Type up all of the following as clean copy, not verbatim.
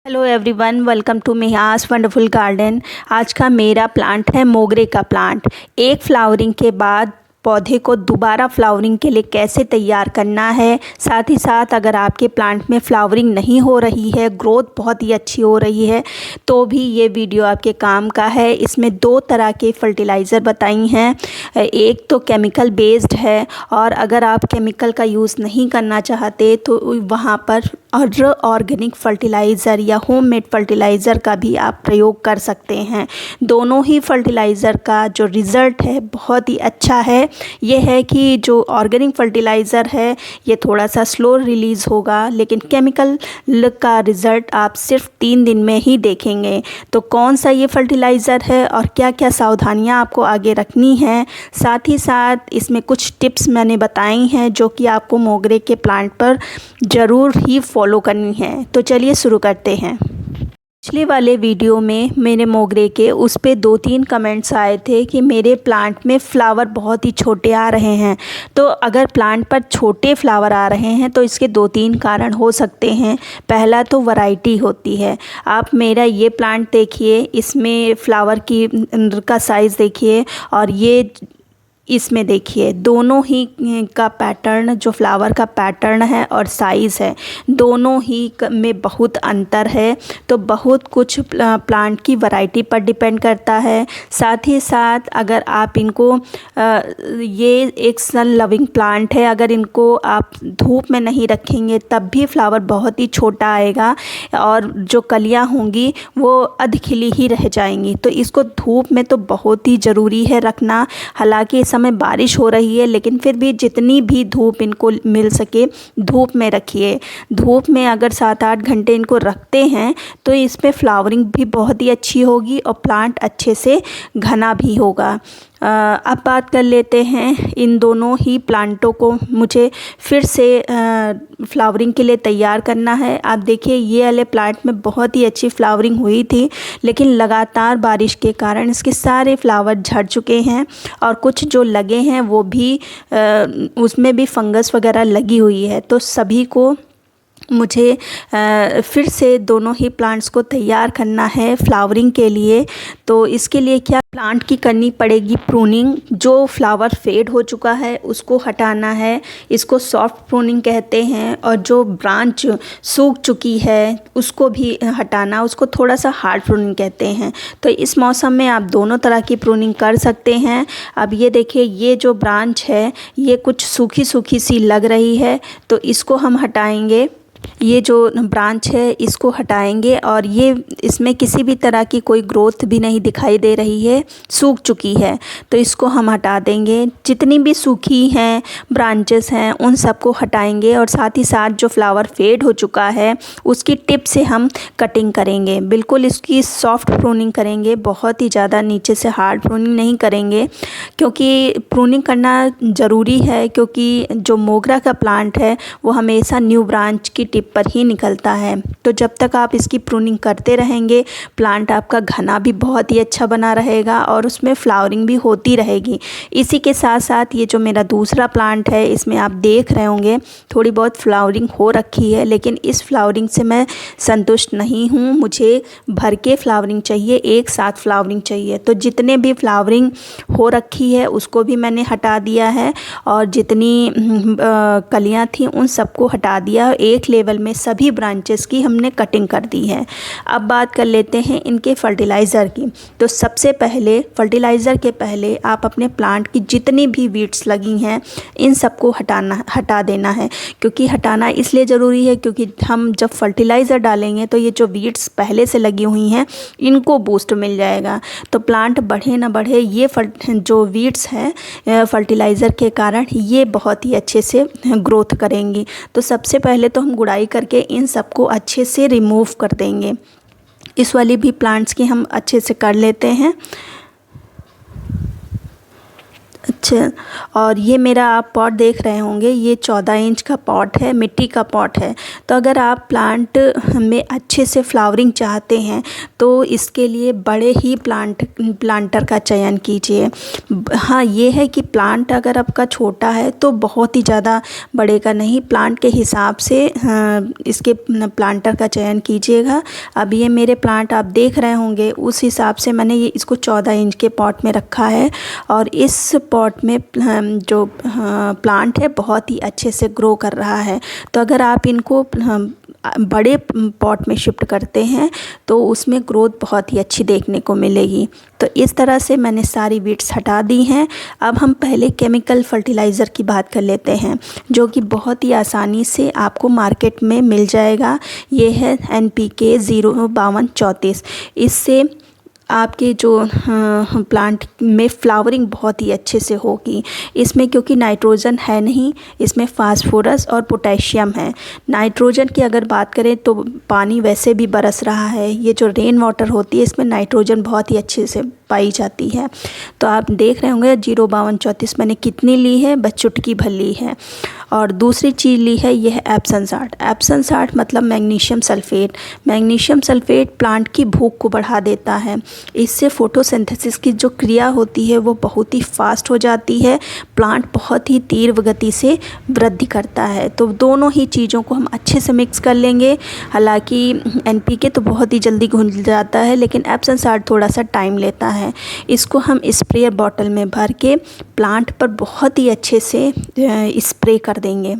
Hello everyone, welcome to मिहास wonderful garden. आज का मेरा प्लांट है मोगरे का प्लांट। एक फ्लावरिंग के बाद पौधे को दोबारा फ्लावरिंग के लिए कैसे तैयार करना है, साथ ही साथ अगर आपके प्लांट में फ्लावरिंग नहीं हो रही है, ग्रोथ बहुत ही अच्छी हो रही है, तो भी ये वीडियो आपके काम का है। इसमें दो तरह के फर्टिलाइज़र बताई हैं। एक तो केमिकल बेस्ड है, और अगर आप केमिकल का यूज़ नहीं करना चाहते तो वहाँ पर ऑर्गेनिक फर्टिलाइज़र या होममेड फर्टिलाइज़र का भी आप प्रयोग कर सकते हैं। दोनों ही फर्टिलाइज़र का जो रिज़ल्ट है बहुत ही अच्छा है। ये है कि जो ऑर्गेनिक फर्टिलाइज़र है ये थोड़ा सा स्लो रिलीज़ होगा, लेकिन केमिकल का रिज़ल्ट आप सिर्फ 3 दिन में ही देखेंगे। तो कौन सा ये फर्टिलाइज़र है और क्या क्या सावधानियां आपको आगे रखनी है, साथ ही साथ इसमें कुछ टिप्स मैंने बताई हैं जो कि आपको मोगरे के प्लांट पर ज़रूर ही फॉलो करनी है। तो चलिए शुरू करते हैं। पिछले वाले वीडियो में मेरे मोगरे के उस पे 2-3 कमेंट्स आए थे कि मेरे प्लांट में फ्लावर बहुत ही छोटे आ रहे हैं। तो अगर प्लांट पर छोटे फ्लावर आ रहे हैं तो इसके 2-3 कारण हो सकते हैं। पहला तो वैरायटी होती है। आप मेरा ये प्लांट देखिए, इसमें फ्लावर का साइज़ देखिए, और ये इसमें देखिए, दोनों ही का पैटर्न, जो फ्लावर का पैटर्न है और साइज़ है, दोनों ही में बहुत अंतर है। तो बहुत कुछ प्लांट की वैरायटी पर डिपेंड करता है। साथ ही साथ अगर आप इनको ये एक सन लविंग प्लांट है, अगर इनको आप धूप में नहीं रखेंगे तब भी फ्लावर बहुत ही छोटा आएगा और जो कलियां होंगी वो अध खिली ही रह जाएंगी। तो इसको धूप में तो बहुत ही ज़रूरी है रखना। हालांकि इस समय बारिश हो रही है, लेकिन फिर भी जितनी भी धूप इनको मिल सके धूप में रखिए। धूप में अगर 7-8 घंटे इनको रखते हैं तो इस पे फ्लावरिंग भी बहुत ही अच्छी होगी और प्लांट अच्छे से घना भी होगा। अब बात कर लेते हैं, इन दोनों ही प्लांटों को मुझे फिर से फ्लावरिंग के लिए तैयार करना है। आप देखिए, ये वाले प्लांट में बहुत ही अच्छी फ्लावरिंग हुई थी, लेकिन लगातार बारिश के कारण इसके सारे फ्लावर झड़ चुके हैं, और कुछ जो लगे हैं वो भी उसमें भी फंगस वगैरह लगी हुई है। तो सभी को मुझे फिर से दोनों ही प्लांट्स को तैयार करना है फ्लावरिंग के लिए। तो इसके लिए क्या प्लांट की करनी पड़ेगी प्रूनिंग। जो फ्लावर फेड हो चुका है उसको हटाना है, इसको सॉफ्ट प्रूनिंग कहते हैं। और जो ब्रांच सूख चुकी है उसको भी हटाना, उसको थोड़ा सा हार्ड प्रूनिंग कहते हैं। तो इस मौसम में आप दोनों तरह की प्रूनिंग कर सकते हैं। अब ये देखिए, ये जो ब्रांच है ये कुछ सूखी सूखी सी लग रही है, तो इसको हम हटाएंगे। ये जो ब्रांच है इसको हटाएंगे, और ये इसमें किसी भी तरह की कोई ग्रोथ भी नहीं दिखाई दे रही है, सूख चुकी है, तो इसको हम हटा देंगे। जितनी भी सूखी हैं ब्रांचेस हैं उन सबको हटाएंगे, और साथ ही साथ जो फ्लावर फेड हो चुका है उसकी टिप से हम कटिंग करेंगे। बिल्कुल इसकी सॉफ्ट प्रूनिंग करेंगे, बहुत ही ज़्यादा नीचे से हार्ड प्रूनिंग नहीं करेंगे, क्योंकि प्रूनिंग करना ज़रूरी है। क्योंकि जो मोगरा का प्लांट है वो हमेशा न्यू ब्रांच की टिप पर ही निकलता है। तो जब तक आप इसकी प्रूनिंग करते रहेंगे प्लांट आपका घना भी बहुत ही अच्छा बना रहेगा और उसमें फ्लावरिंग भी होती रहेगी। इसी के साथ साथ ये जो मेरा दूसरा प्लांट है इसमें आप देख रहे होंगे थोड़ी बहुत फ्लावरिंग हो रखी है, लेकिन इस फ्लावरिंग से मैं संतुष्ट नहीं हूँ। मुझे भर के फ्लावरिंग चाहिए, एक साथ फ्लावरिंग चाहिए। तो जितने भी फ्लावरिंग हो रखी है उसको भी मैंने हटा दिया है, और जितनी कलियाँ थी उन सबको हटा दिया। एक लेवल में सभी ब्रांचेस की हमने कटिंग कर दी है। अब बात कर लेते हैं इनके फर्टिलाइज़र की। तो सबसे पहले फर्टिलाइज़र के पहले आप अपने प्लांट की जितनी भी वीड्स लगी हैं इन सबको हटा देना है। क्योंकि हटाना इसलिए ज़रूरी है क्योंकि हम जब फर्टिलाइज़र डालेंगे तो ये जो वीड्स पहले से लगी हुई हैं इनको बूस्ट मिल जाएगा। तो प्लांट बढ़े ना बढ़े, ये जो वीड्स हैं फर्टिलाइज़र के कारण ये बहुत ही अच्छे से ग्रोथ करेंगी। तो सबसे पहले तो हम गुड़ाई करके इन सबको अच्छे से रिमूव कर देंगे। इस वाली भी प्लांट्स की हम अच्छे से कर लेते हैं। अच्छा, और ये मेरा आप पॉट देख रहे होंगे, ये 14 इंच का पॉट है, मिट्टी का पॉट है। तो अगर आप प्लांट में अच्छे से फ्लावरिंग चाहते हैं तो इसके लिए बड़े ही प्लांटर का चयन कीजिए। हाँ, ये है कि प्लांट अगर आपका छोटा है तो बहुत ही ज़्यादा बड़े का नहीं, प्लांट के हिसाब से इसके प्लांटर का चयन कीजिएगा। अब ये मेरे प्लांट आप देख रहे होंगे, उस हिसाब से मैंने ये इसको 14 इंच के पॉट में रखा है। और इस पॉट में जो प्लांट है बहुत ही अच्छे से ग्रो कर रहा है। तो अगर आप इनको बड़े पॉट में शिफ्ट करते हैं तो उसमें ग्रोथ बहुत ही अच्छी देखने को मिलेगी। तो इस तरह से मैंने सारी वीड्स हटा दी हैं। अब हम पहले केमिकल फर्टिलाइज़र की बात कर लेते हैं, जो कि बहुत ही आसानी से आपको मार्केट में मिल जाएगा। ये है NPK 05234। इससे आपके जो प्लांट में फ्लावरिंग बहुत ही अच्छे से होगी। इसमें क्योंकि नाइट्रोजन है नहीं, इसमें फास्फोरस और पोटेशियम है। नाइट्रोजन की अगर बात करें तो पानी वैसे भी बरस रहा है, ये जो रेन वाटर होती है इसमें नाइट्रोजन बहुत ही अच्छे से पाई जाती है। तो आप देख रहे होंगे 05234 मैंने कितनी ली है, बस चुटकी भर ली है। और दूसरी चीज़ ली है, यह है एप्सम साल्ट। एप्सम साल्ट मतलब magnesium sulphate. Magnesium sulphate plant की भूख को बढ़ा देता है। इससे फोटोसिंथेसिस की जो क्रिया होती है वो बहुत ही फास्ट हो जाती है, प्लांट बहुत ही तीव्र गति से वृद्धि करता है। तो दोनों ही चीज़ों को हम अच्छे से मिक्स कर लेंगे। हालांकि NPK तो बहुत ही जल्दी घुल जाता है, लेकिन एप्सम साल्ट थोड़ा सा टाइम लेता है। इसको हम स्प्रेयर बॉटल में भर के प्लांट पर बहुत ही अच्छे से स्प्रे कर देंगे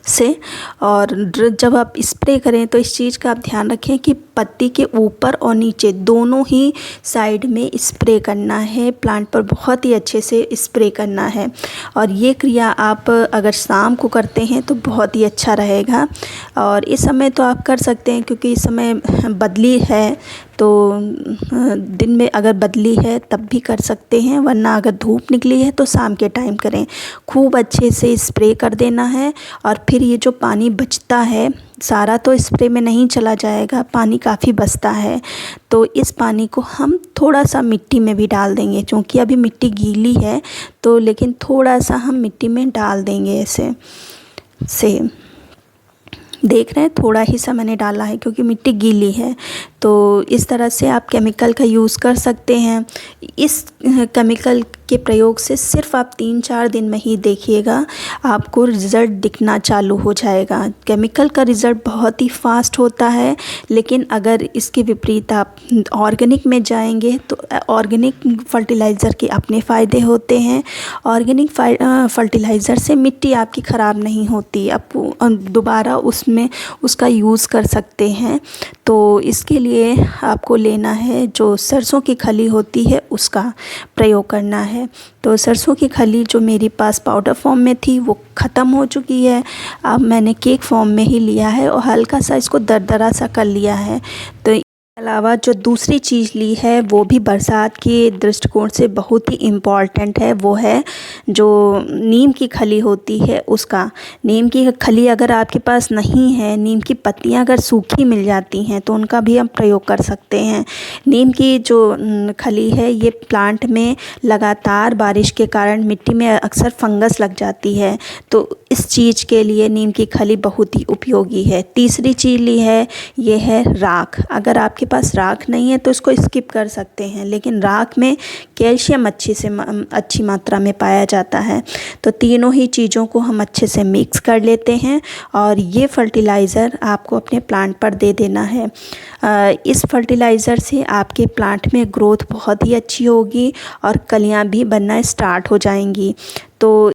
से। और जब आप स्प्रे करें तो इस चीज़ का आप ध्यान रखें कि पत्ती के ऊपर और नीचे दोनों ही साइड में स्प्रे करना है, प्लांट पर बहुत ही अच्छे से स्प्रे करना है। और ये क्रिया आप अगर शाम को करते हैं तो बहुत ही अच्छा रहेगा। और इस समय तो आप कर सकते हैं क्योंकि इस समय बदली है, तो दिन में अगर बदली है तब भी कर सकते हैं, वरना अगर धूप निकली है तो शाम के टाइम करें। खूब अच्छे से स्प्रे कर देना है। और फिर ये जो पानी बचता है सारा तो स्प्रे में नहीं चला जाएगा, पानी काफ़ी बचता है। तो इस पानी को हम थोड़ा सा मिट्टी में भी डाल देंगे, क्योंकि अभी मिट्टी गीली है तो, लेकिन थोड़ा सा हम मिट्टी में डाल देंगे ऐसे से। देख रहे हैं थोड़ा ही सा मैंने डाला है क्योंकि मिट्टी गीली है। तो इस तरह से आप केमिकल का यूज़ कर सकते हैं। इस केमिकल के प्रयोग से सिर्फ आप 3-4 दिन में ही देखिएगा आपको रिज़ल्ट दिखना चालू हो जाएगा। केमिकल का रिज़ल्ट बहुत ही फास्ट होता है, लेकिन अगर इसके विपरीत आप ऑर्गेनिक में जाएंगे तो ऑर्गेनिक फर्टिलाइज़र के अपने फ़ायदे होते हैं। ऑर्गेनिक फर्टिलाइज़र से मिट्टी आपकी ख़राब नहीं होती, आप दोबारा उसमें उसका यूज़ कर सकते हैं। तो इसके लिए आपको लेना है जो सरसों की खली होती है उसका प्रयोग करना है। तो सरसों की खली जो मेरे पास पाउडर फॉर्म में थी वो ख़त्म हो चुकी है, अब मैंने केक फॉर्म में ही लिया है और हल्का सा इसको दरदरा सा कर लिया है। तो अलावा जो दूसरी चीज़ ली है वो भी बरसात के दृष्टिकोण से बहुत ही इम्पॉर्टेंट है, वो है जो नीम की खली होती है उसका। नीम की खली अगर आपके पास नहीं है, नीम की पत्तियां अगर सूखी मिल जाती हैं तो उनका भी हम प्रयोग कर सकते हैं। नीम की जो खली है ये प्लांट में लगातार बारिश के कारण मिट्टी में अक्सर फंगस लग जाती है, तो इस चीज़ के लिए नीम की खली बहुत ही उपयोगी है। तीसरी चीज़ ली है ये है राख। अगर आपके पास राख नहीं है तो इसको स्किप कर सकते हैं, लेकिन राख में कैल्शियम अच्छी मात्रा में पाया जाता है। तो तीनों ही चीज़ों को हम अच्छे से मिक्स कर लेते हैं और ये फर्टिलाइज़र आपको अपने प्लांट पर दे देना है। इस फर्टिलाइज़र से आपके प्लांट में ग्रोथ बहुत ही अच्छी होगी और कलियां भी बनना स्टार्ट हो जाएंगी। तो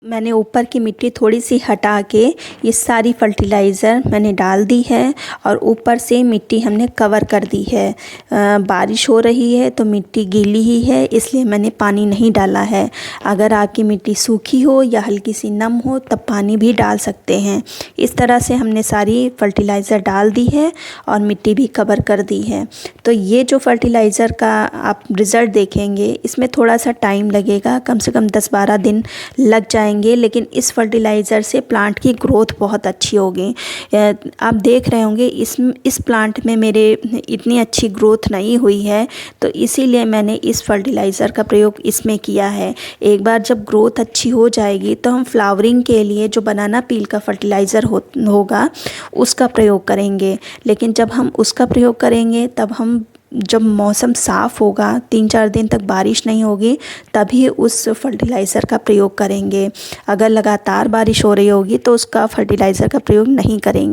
मैंने ऊपर की मिट्टी थोड़ी सी हटा के ये सारी फर्टिलाइज़र मैंने डाल दी है और ऊपर से मिट्टी हमने कवर कर दी है। बारिश हो रही है तो मिट्टी गीली ही है, इसलिए मैंने पानी नहीं डाला है। अगर आपकी मिट्टी सूखी हो या हल्की सी नम हो तब पानी भी डाल सकते हैं। इस तरह से हमने सारी फर्टिलाइज़र डाल दी है और मिट्टी भी कवर कर दी है। तो ये जो फर्टिलाइज़र का आप रिज़ल्ट देखेंगे इसमें थोड़ा सा टाइम लगेगा, कम से कम 10-12 दिन लग जाएंगे जाएंगे, लेकिन इस फर्टिलाइज़र से प्लांट की ग्रोथ बहुत अच्छी होगी। आप देख रहे होंगे इस प्लांट में मेरे इतनी अच्छी ग्रोथ नहीं हुई है, तो इसीलिए मैंने इस फर्टिलाइज़र का प्रयोग इसमें किया है। एक बार जब ग्रोथ अच्छी हो जाएगी तो हम फ्लावरिंग के लिए जो बनाना पील का फर्टिलाइज़र होगा उसका प्रयोग करेंगे। लेकिन जब हम उसका प्रयोग करेंगे तब हम जब मौसम साफ़ होगा, 3-4 दिन तक बारिश नहीं होगी, तभी उस फर्टिलाइज़र का प्रयोग करेंगे। अगर लगातार बारिश हो रही होगी तो उसका फर्टिलाइज़र का प्रयोग नहीं करेंगे।